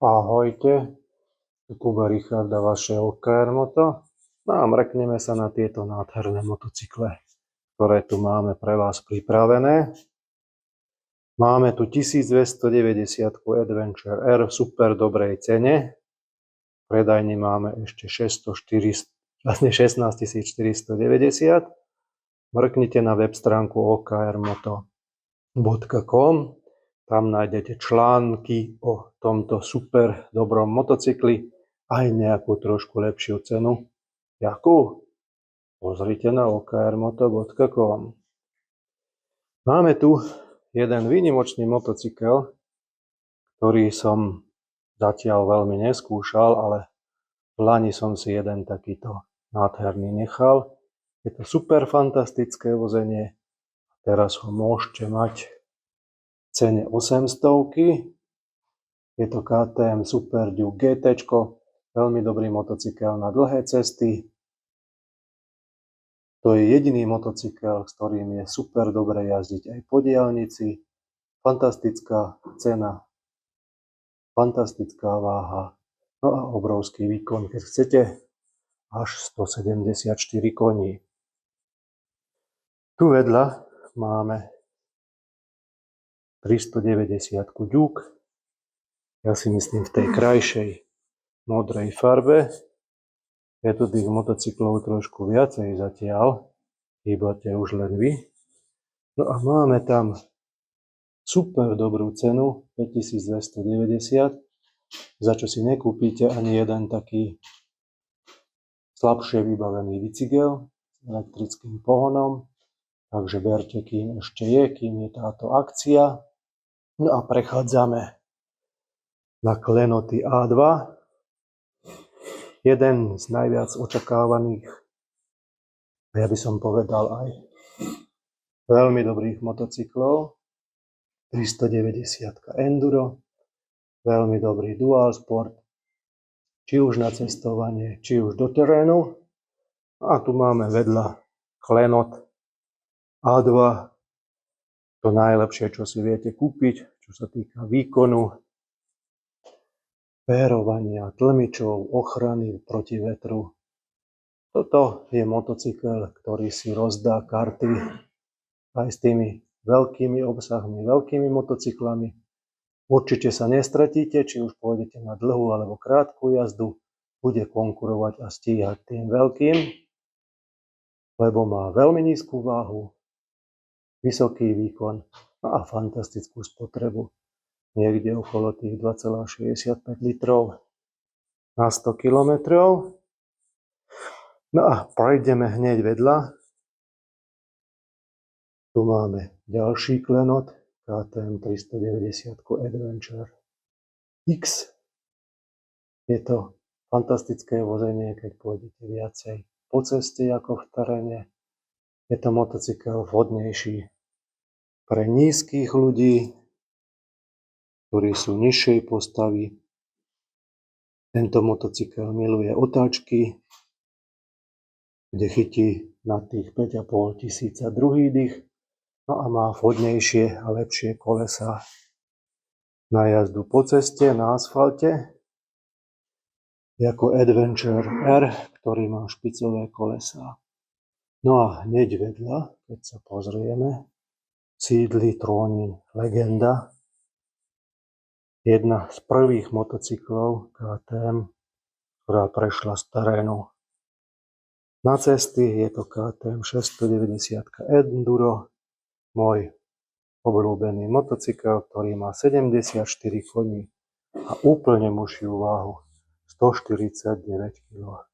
Ahojte, tu Kuba Richard a vaše OKR Moto. No a mrkneme sa na tieto nádherné motocykle, ktoré tu máme pre vás pripravené. Máme tu 1290 Adventure R v super dobrej cene. V predajni máme ešte 16 490. Mrknite na web stránku okrmoto.com. Tam nájdete články o tomto super dobrom motocykli, aj nejakú trošku lepšiu cenu. Jakú? Pozrite na okrmoto.com. Máme tu jeden výnimočný motocykel, ktorý som zatiaľ veľmi neskúšal, ale v lani som si jeden takýto nádherný nechal. Je to super fantastické vozenie. Teraz ho môžete mať v cene 800. Je to KTM Super Duke GT, veľmi dobrý motocykel na dlhé cesty. To je jediný motocykel, s ktorým je super dobre jazdiť aj po diaľnici. Fantastická cena, fantastická váha, no a obrovský výkon, keď chcete, až 174 koní. Tu vedľa máme 390 Duke, ja si myslím v tej krajšej modrej farbe. Je tu tých motocyklov trošku viacej zatiaľ, chýbate už len vy. No a máme tam super dobrú cenu, 5290, za čo si nekúpite ani jeden taký slabšie vybavený bicykel s elektrickým pohonom. Takže berte, kým ešte je, kým je táto akcia. No a prechádzame na klenoty A2. Jeden z najviac očakávaných, ja by som povedal aj veľmi dobrých motocyklov. 390 Enduro, veľmi dobrý Dual Sport, či už na cestovanie, či už do terénu. A tu máme vedľa klenot A2, to najlepšie, čo si viete kúpiť, čo sa týka výkonu, pérovania, tlmičov, ochrany proti vetru. Toto je motocykel, ktorý si rozdá karty aj s tými veľkými obsahmi, veľkými motocyklami. Určite sa nestratíte, či už pôjdete na dlhú alebo krátku jazdu, bude konkurovať a stíhať tým veľkým, lebo má veľmi nízku váhu, vysoký výkon a fantastickú spotrebu. Niekde okolo tých 2,65 litrov na 100 km. No a prejdeme hneď vedľa. Tu máme ďalší klenot, KTM 390 Adventure X. Je to fantastické vozenie, keď pôjdete viacej po ceste ako v teréne. Je to motocykel vhodnejší pre nízkych ľudí, ktorí sú nižšej postavy. Tento motocykel miluje otáčky, kde chytí na tých 5,5 tisíca druhý dých, no a má vhodnejšie a lepšie kolesá na jazdu po ceste, na asfalte, ako Adventure R, ktorý má špicové kolesá. No a hneď vedľa, keď sa pozrieme, sídli Trónin Legenda, jedna z prvých motocyklov KTM, ktorá prešla z terénu na cesty. Je to KTM 690 Enduro, môj obľúbený motocykel, ktorý má 74 koní a úplne mušiu váhu 149 kg.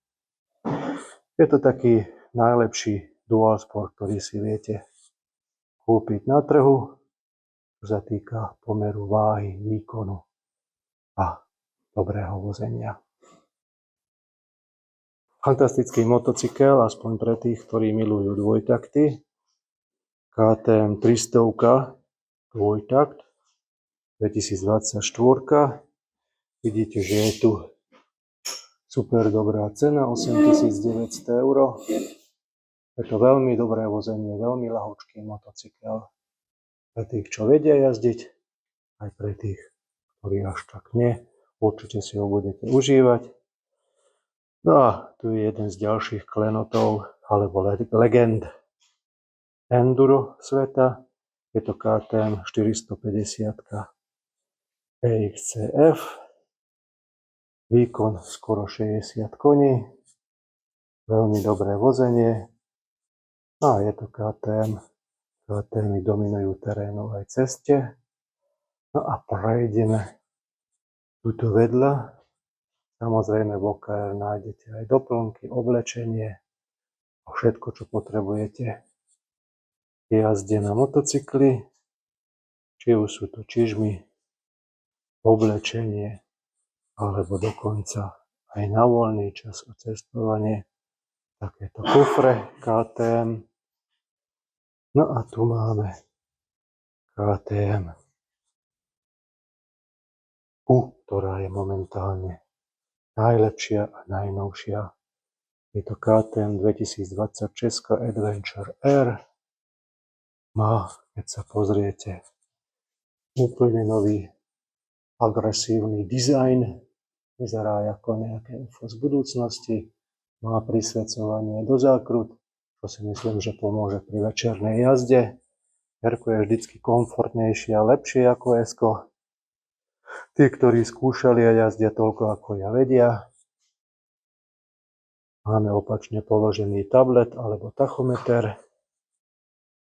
Je to taký najlepší Dual Sport, ktorý si viete kúpiť na trhu, čo sa týka pomeru váhy, výkonu a dobrého vozenia. Fantastický motocykel, aspoň pre tých, ktorí milujú dvojtakty. KTM 300 dvojtakt 2024. Vidíte, že je tu super dobrá cena, 8900 €. Je to veľmi dobré vozenie, veľmi ľahučký motocykel. Pre tých, čo vedia jazdiť, aj pre tých, ktorí až tak nie. Určite si ho budete užívať. No a tu je jeden z ďalších klenotov, alebo legend enduro sveta. Je to KTM 450 EXCF. Výkon skoro 60 koní. Veľmi dobré vozenie. No a je to KTM. KTM dominujú terénovej ceste. No a prejdeme tuto vedľa. Samozrejme v OKR nájdete aj doplnky, oblečenie a všetko, čo potrebujete k jazde na motocykli. Či už sú to čižmy, oblečenie, alebo dokonca aj na voľný čas a cestovanie takéto kufre KTM. No a tu máme KTM, ktorá je momentálne najlepšia a najnovšia. Je to KTM 2026 Adventure R. Má, keď sa pozriete, úplne nový agresívny dizajn. Vyzerá ako nejaké UFO z budúcnosti. Má prisvedcovanie do zákrut, čo si myslím, že pomôže pri večernej jazde. R-ko je vždycky komfortnejšie a lepšie ako S-ko. Tí, ktorí skúšali a jazdia toľko ako ja, vedia. Máme opačne položený tablet alebo tachometer.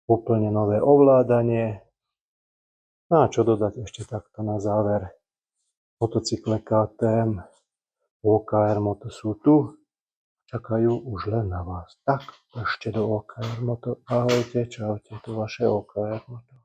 Úplne nové ovládanie. No a čo dodať ešte takto na záver. Motocykle KTM OKR Moto sú tu. Čakajú už len na vás. Tak, ešte do OKR Moto. Ahojte, čaute, tu vaše OKR Moto.